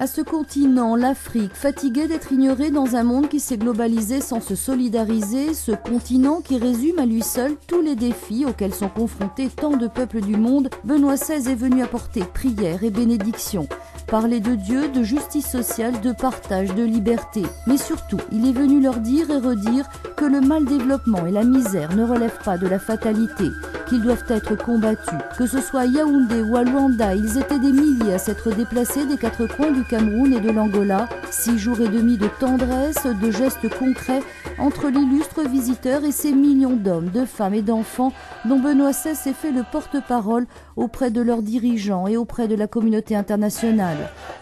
À ce continent, l'Afrique, fatiguée d'être ignorée dans un monde qui s'est globalisé sans se solidariser, ce continent qui résume à lui seul tous les défis auxquels sont confrontés tant de peuples du monde, Benoît XVI est venu apporter prière et bénédiction. Parler de Dieu, de justice sociale, de partage, de liberté. Mais surtout, il est venu leur dire et redire que le mal développement et la misère ne relèvent pas de la fatalité, qu'ils doivent être combattus. Que ce soit à Yaoundé ou à Luanda, ils étaient des milliers à s'être déplacés des quatre coins du Cameroun et de l'Angola. 6 jours et demi de tendresse, de gestes concrets entre l'illustre visiteur et ces millions d'hommes, de femmes et d'enfants dont Benoît XVI s'est fait le porte-parole auprès de leurs dirigeants et auprès de la communauté internationale,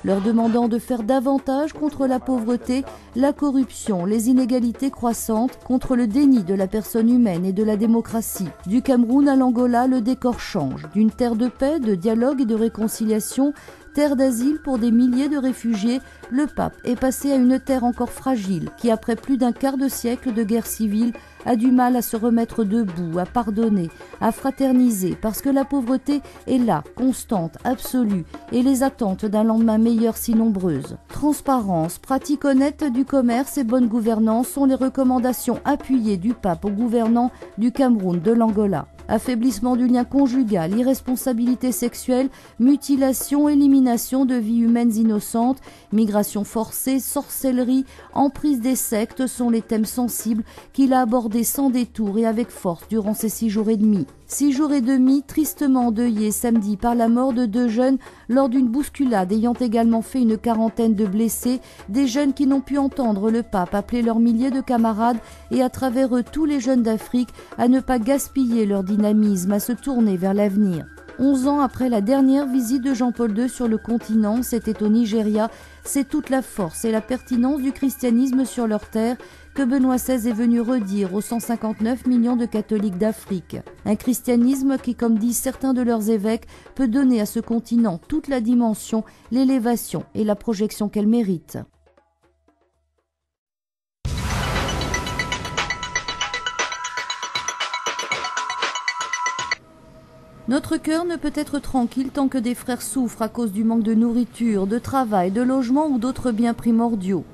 leur demandant de faire davantage contre la pauvreté, la corruption, les inégalités croissantes, contre le déni de la personne humaine et de la démocratie. Du Cameroun à l'Angola, le décor change. D'une terre de paix, de dialogue et de réconciliation, terre d'asile pour des milliers de réfugiés, le pape est passé à une terre encore fragile qui, après plus d'un quart de siècle de guerre civile, a du mal à se remettre debout, à pardonner, à fraterniser, parce que la pauvreté est là, constante, absolue, et les attentes d'un lendemain meilleur si nombreuses. Transparence, pratique honnête du commerce et bonne gouvernance sont les recommandations appuyées du pape aux gouvernants du Cameroun, de l'Angola. Affaiblissement du lien conjugal, irresponsabilité sexuelle, mutilation, élimination de vies humaines innocentes, migration forcée, sorcellerie, emprise des sectes sont les thèmes sensibles qu'il a abordés sans détour et avec force durant ces 6 jours et demi. 6 jours et demi tristement endeuillés samedi par la mort de 2 jeunes lors d'une bousculade ayant également fait une quarantaine de blessés, des jeunes qui n'ont pu entendre le pape appeler leurs milliers de camarades et à travers eux tous les jeunes d'Afrique à ne pas gaspiller leur dynamisme, à se tourner vers l'avenir. 11 ans après la dernière visite de Jean-Paul II sur le continent, c'était au Nigeria, c'est toute la force et la pertinence du christianisme sur leur terre que Benoît XVI est venu redire aux 159 millions de catholiques d'Afrique. Un christianisme qui, comme disent certains de leurs évêques, peut donner à ce continent toute la dimension, l'élévation et la projection qu'elle mérite. Notre cœur ne peut être tranquille tant que des frères souffrent à cause du manque de nourriture, de travail, de logement ou d'autres biens primordiaux.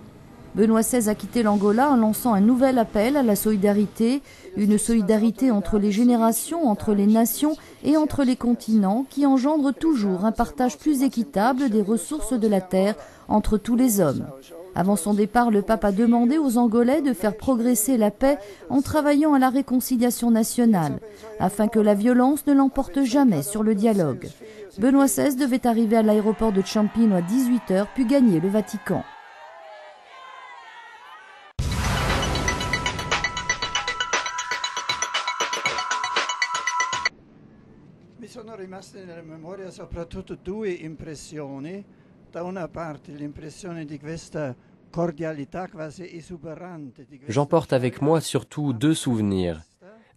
Benoît XVI a quitté l'Angola en lançant un nouvel appel à la solidarité, une solidarité entre les générations, entre les nations et entre les continents qui engendre toujours un partage plus équitable des ressources de la terre entre tous les hommes. Avant son départ, le pape a demandé aux Angolais de faire progresser la paix en travaillant à la réconciliation nationale, afin que la violence ne l'emporte jamais sur le dialogue. Benoît XVI devait arriver à l'aéroport de Ciampino à 18h puis gagner le Vatican. Mi sono rimaste nella memoria soprattutto 2 impressioni. Da una parte l'impressione di questa cordialità quasi esuberante. J'emporte avec moi surtout 2 souvenirs.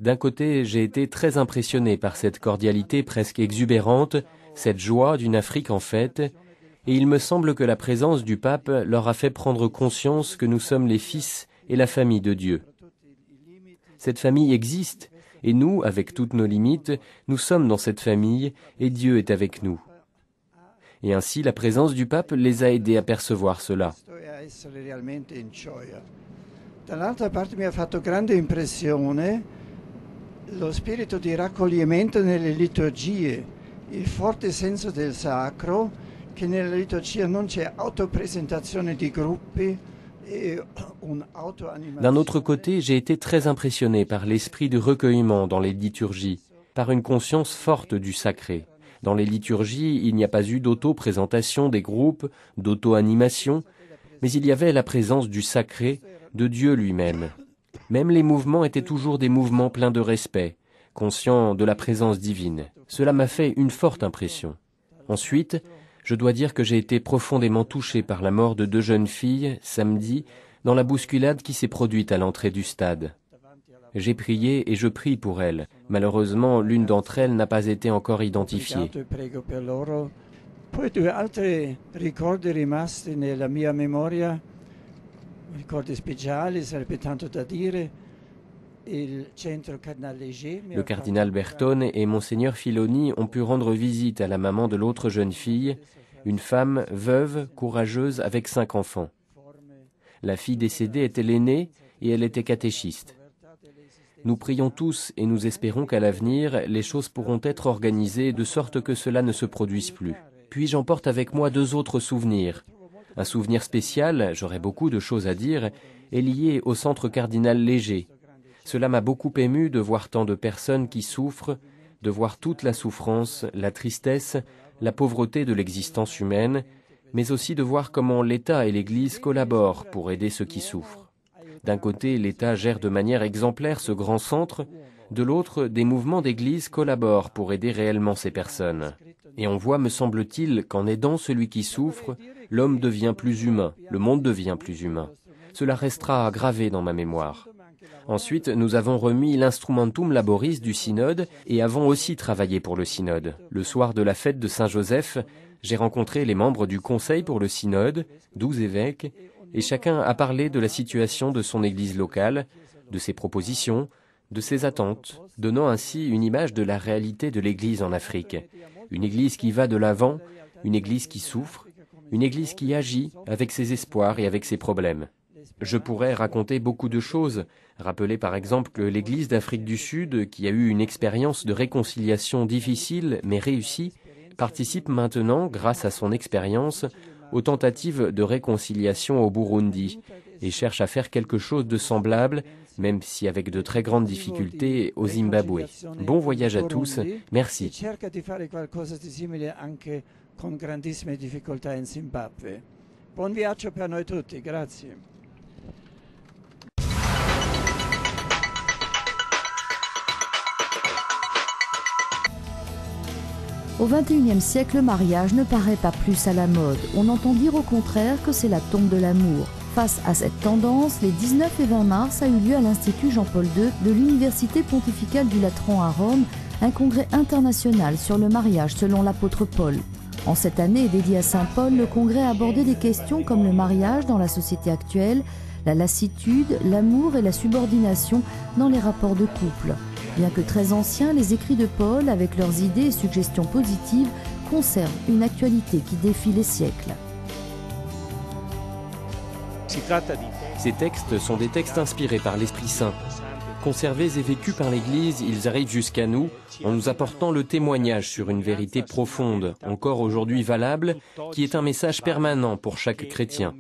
D'un côté, j'ai été très impressionné par cette cordialité presque exubérante, cette joie d'une Afrique en fête, et il me semble que la présence du pape leur a fait prendre conscience que nous sommes les fils et la famille de Dieu. Cette famille existe, et nous, avec toutes nos limites, nous sommes dans cette famille, et Dieu est avec nous. Et ainsi, la présence du pape les a aidés à percevoir cela. Dall'altra parte mi ha fatto grande impressione lo spirito di raccoglimento nelle liturgie, il forte senso del sacro, che nella liturgia non c'è autopresentazione di gruppi. D'un autre côté, j'ai été très impressionné par l'esprit de recueillement dans les liturgies, par une conscience forte du sacré. Dans les liturgies, il n'y a pas eu d'auto-présentation des groupes, d'auto-animation, mais il y avait la présence du sacré, de Dieu lui-même. Même les mouvements étaient toujours des mouvements pleins de respect, conscients de la présence divine. Cela m'a fait une forte impression. Ensuite, je dois dire que j'ai été profondément touché par la mort de 2 jeunes filles, samedi, dans la bousculade qui s'est produite à l'entrée du stade. J'ai prié et je prie pour elles. Malheureusement, l'une d'entre elles n'a pas été encore identifiée. Poi 2 altri ricordi rimasti nella mia memoria, ricordi speciali, sarebbe tanto da dire. Le cardinal Bertone et Monseigneur Filoni ont pu rendre visite à la maman de l'autre jeune fille Une femme veuve, courageuse, avec 5 enfants. La fille décédée était l'aînée et elle était catéchiste. Nous prions tous et nous espérons qu'à l'avenir, les choses pourront être organisées de sorte que cela ne se produise plus. Puis j'emporte avec moi 2 autres souvenirs. Un souvenir spécial, j'aurais beaucoup de choses à dire, est lié au centre cardinal Léger. Cela m'a beaucoup ému de voir tant de personnes qui souffrent, de voir toute la souffrance, la tristesse, la pauvreté de l'existence humaine, mais aussi de voir comment l'État et l'Église collaborent pour aider ceux qui souffrent. D'un côté, l'État gère de manière exemplaire ce grand centre, de l'autre, des mouvements d'Église collaborent pour aider réellement ces personnes. Et on voit, me semble-t-il, qu'en aidant celui qui souffre, l'homme devient plus humain, le monde devient plus humain. Cela restera gravé dans ma mémoire. Ensuite, nous avons remis l'instrumentum laboris du synode et avons aussi travaillé pour le synode. Le soir de la fête de Saint-Joseph, j'ai rencontré les membres du conseil pour le synode, 12 évêques, et chacun a parlé de la situation de son église locale, de ses propositions, de ses attentes, donnant ainsi une image de la réalité de l'église en Afrique. Une église qui va de l'avant, une église qui souffre, une église qui agit avec ses espoirs et avec ses problèmes. Je pourrais raconter beaucoup de choses, rappeler par exemple que l'église d'Afrique du Sud, qui a eu une expérience de réconciliation difficile mais réussie, participe maintenant, grâce à son expérience, aux tentatives de réconciliation au Burundi et cherche à faire quelque chose de semblable, même si avec de très grandes difficultés, au Zimbabwe. Bon voyage à tous, merci. Buon viaggio per noi tutti, grazie. Au XXIe siècle, le mariage ne paraît pas plus à la mode. On entend dire au contraire que c'est la tombe de l'amour. Face à cette tendance, les 19 et 20 mars a eu lieu à l'Institut Jean-Paul II de l'Université pontificale du Latran à Rome un congrès international sur le mariage selon l'apôtre Paul. En cette année dédiée à Saint Paul, le congrès a abordé des questions comme le mariage dans la société actuelle, la lassitude, l'amour et la subordination dans les rapports de couple. Bien que très anciens, les écrits de Paul, avec leurs idées et suggestions positives, conservent une actualité qui défie les siècles. Ces textes sont des textes inspirés par l'Esprit Saint. Conservés et vécus par l'Église, ils arrivent jusqu'à nous en nous apportant le témoignage sur une vérité profonde, encore aujourd'hui valable, qui est un message permanent pour chaque chrétien.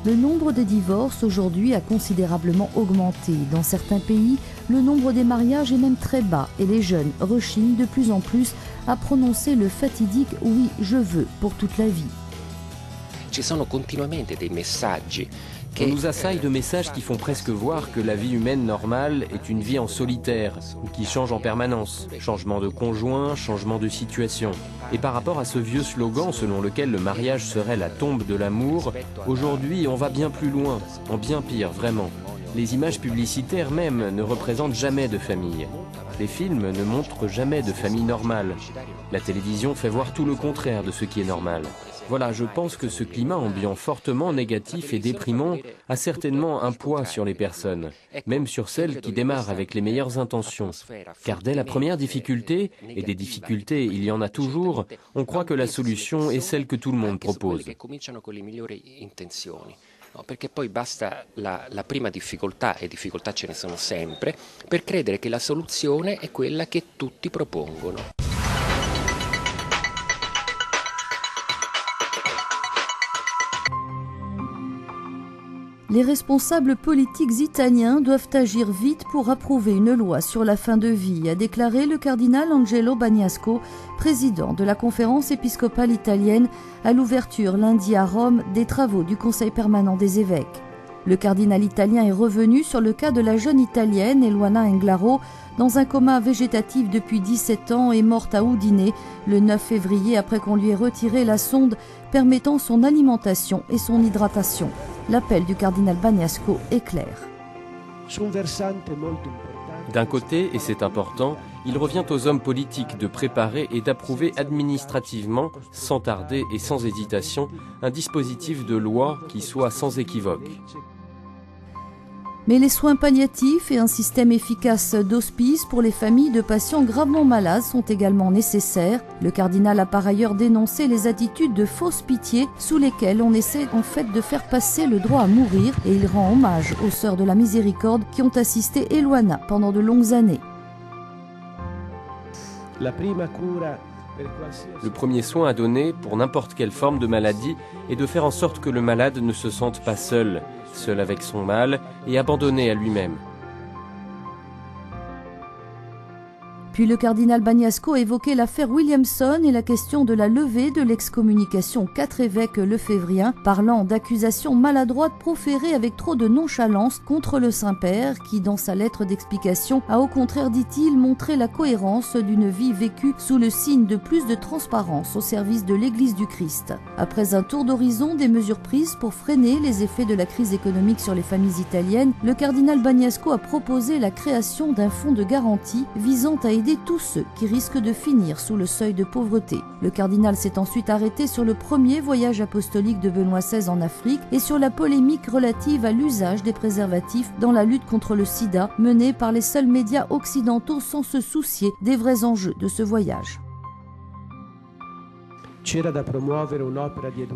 Le nombre des divorces aujourd'hui a considérablement augmenté. Dans certains pays, le nombre des mariages est même très bas et les jeunes rechignent de plus en plus à prononcer le fatidique « oui, je veux » pour toute la vie. On nous assaille de messages qui font presque voir que la vie humaine normale est une vie en solitaire ou qui change en permanence. Changement de conjoint, changement de situation. Et par rapport à ce vieux slogan selon lequel le mariage serait la tombe de l'amour, aujourd'hui on va bien plus loin, en bien pire vraiment. Les images publicitaires même ne représentent jamais de famille. Les films ne montrent jamais de famille normale. La télévision fait voir tout le contraire de ce qui est normal. Voilà, je pense que ce climat ambiant fortement négatif et déprimant a certainement un poids sur les personnes, même sur celles qui démarrent avec les meilleures intentions. Car dès la première difficulté, et des difficultés il y en a toujours, on croit que la solution est celle que tout le monde propose. No, perché poi basta la prima difficoltà, e difficoltà ce ne sono sempre, per credere che la soluzione è quella che tutti propongono. Les responsables politiques italiens doivent agir vite pour approuver une loi sur la fin de vie, a déclaré le cardinal Angelo Bagnasco, président de la conférence épiscopale italienne, à l'ouverture lundi à Rome des travaux du Conseil permanent des évêques. Le cardinal italien est revenu sur le cas de la jeune italienne Eluana Englaro, dans un coma végétatif depuis 17 ans et morte à Udine le 9 février après qu'on lui ait retiré la sonde permettant son alimentation et son hydratation. L'appel du cardinal Bagnasco est clair. D'un côté, et c'est important, il revient aux hommes politiques de préparer et d'approuver administrativement, sans tarder et sans hésitation, un dispositif de loi qui soit sans équivoque. Mais les soins palliatifs et un système efficace d'hospice pour les familles de patients gravement malades sont également nécessaires. Le cardinal a par ailleurs dénoncé les attitudes de fausse pitié sous lesquelles on essaie en fait de faire passer le droit à mourir, et il rend hommage aux sœurs de la miséricorde qui ont assisté Eluana pendant de longues années. Le premier soin à donner pour n'importe quelle forme de maladie est de faire en sorte que le malade ne se sente pas seul avec son mal et abandonné à lui-même. Puis le cardinal Bagnasco évoquait l'affaire Williamson et la question de la levée de l'excommunication 4 évêques lefévriens, parlant d'accusations maladroites proférées avec trop de nonchalance contre le Saint-Père qui, dans sa lettre d'explication, a au contraire, dit-il, montré la cohérence d'une vie vécue sous le signe de plus de transparence au service de l'Église du Christ. Après un tour d'horizon des mesures prises pour freiner les effets de la crise économique sur les familles italiennes, le cardinal Bagnasco a proposé la création d'un fonds de garantie visant à aider tous ceux qui risquent de finir sous le seuil de pauvreté. Le cardinal s'est ensuite arrêté sur le premier voyage apostolique de Benoît XVI en Afrique et sur la polémique relative à l'usage des préservatifs dans la lutte contre le sida menée par les seuls médias occidentaux sans se soucier des vrais enjeux de ce voyage.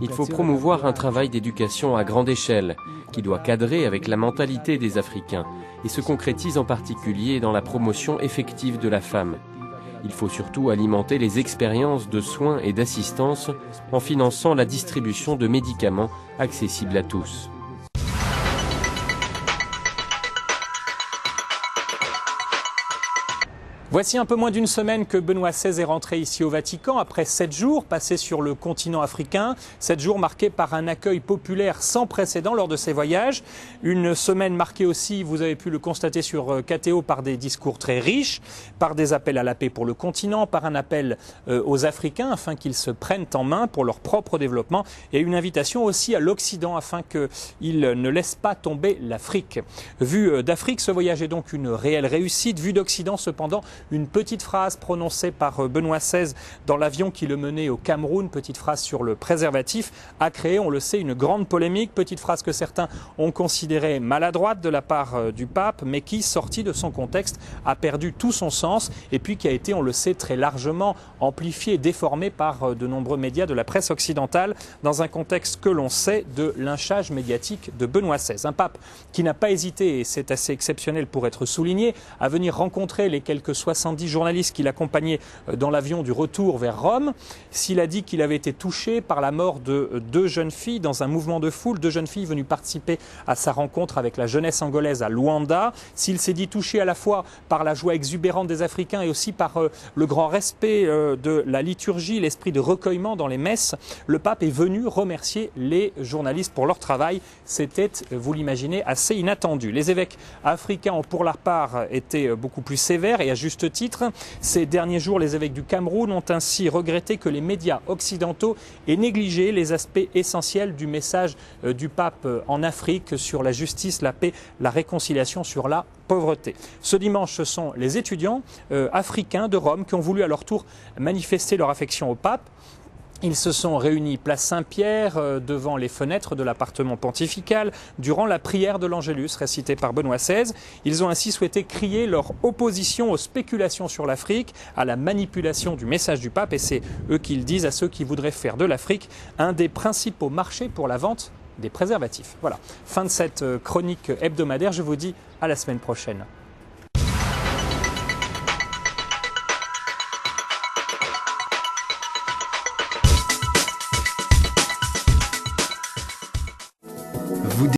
Il faut promouvoir un travail d'éducation à grande échelle, qui doit cadrer avec la mentalité des Africains, et se concrétise en particulier dans la promotion effective de la femme. Il faut surtout alimenter les expériences de soins et d'assistance en finançant la distribution de médicaments accessibles à tous. Voici un peu moins d'une semaine que Benoît XVI est rentré ici au Vatican après 7 jours passés sur le continent africain. 7 jours marqués par un accueil populaire sans précédent lors de ses voyages. Une semaine marquée aussi, vous avez pu le constater sur KTO, par des discours très riches, par des appels à la paix pour le continent, par un appel aux Africains afin qu'ils se prennent en main pour leur propre développement, et une invitation aussi à l'Occident afin qu'il ne laisse pas tomber l'Afrique. Vu d'Afrique, ce voyage est donc une réelle réussite. Vu d'Occident, cependant, une petite phrase prononcée par Benoît XVI dans l'avion qui le menait au Cameroun, petite phrase sur le préservatif, a créé, on le sait, une grande polémique. Petite phrase que certains ont considérée maladroite de la part du pape, mais qui, sortie de son contexte, a perdu tout son sens, et puis qui a été, on le sait, très largement amplifiée et déformée par de nombreux médias de la presse occidentale, dans un contexte que l'on sait de lynchage médiatique de Benoît XVI. Un pape qui n'a pas hésité, et c'est assez exceptionnel pour être souligné, à venir rencontrer les quelques 70 journalistes qui l'accompagnaient dans l'avion du retour vers Rome. S'il a dit qu'il avait été touché par la mort de 2 jeunes filles dans un mouvement de foule, 2 jeunes filles venues participer à sa rencontre avec la jeunesse angolaise à Luanda, s'il s'est dit touché à la fois par la joie exubérante des Africains et aussi par le grand respect de la liturgie, l'esprit de recueillement dans les messes, le pape est venu remercier les journalistes pour leur travail. C'était, vous l'imaginez, assez inattendu. Les évêques africains ont pour leur part été beaucoup plus sévères, et à juste titre. Ces derniers jours, les évêques du Cameroun ont ainsi regretté que les médias occidentaux aient négligé les aspects essentiels du message du pape en Afrique sur la justice, la paix, la réconciliation, sur la pauvreté. Ce dimanche, ce sont les étudiants africains de Rome qui ont voulu à leur tour manifester leur affection au pape. Ils se sont réunis place Saint-Pierre devant les fenêtres de l'appartement pontifical durant la prière de l'Angélus récitée par Benoît XVI. Ils ont ainsi souhaité crier leur opposition aux spéculations sur l'Afrique, à la manipulation du message du pape, et c'est eux qui le disent à ceux qui voudraient faire de l'Afrique un des principaux marchés pour la vente des préservatifs. Voilà, fin de cette chronique hebdomadaire. Je vous dis à la semaine prochaine.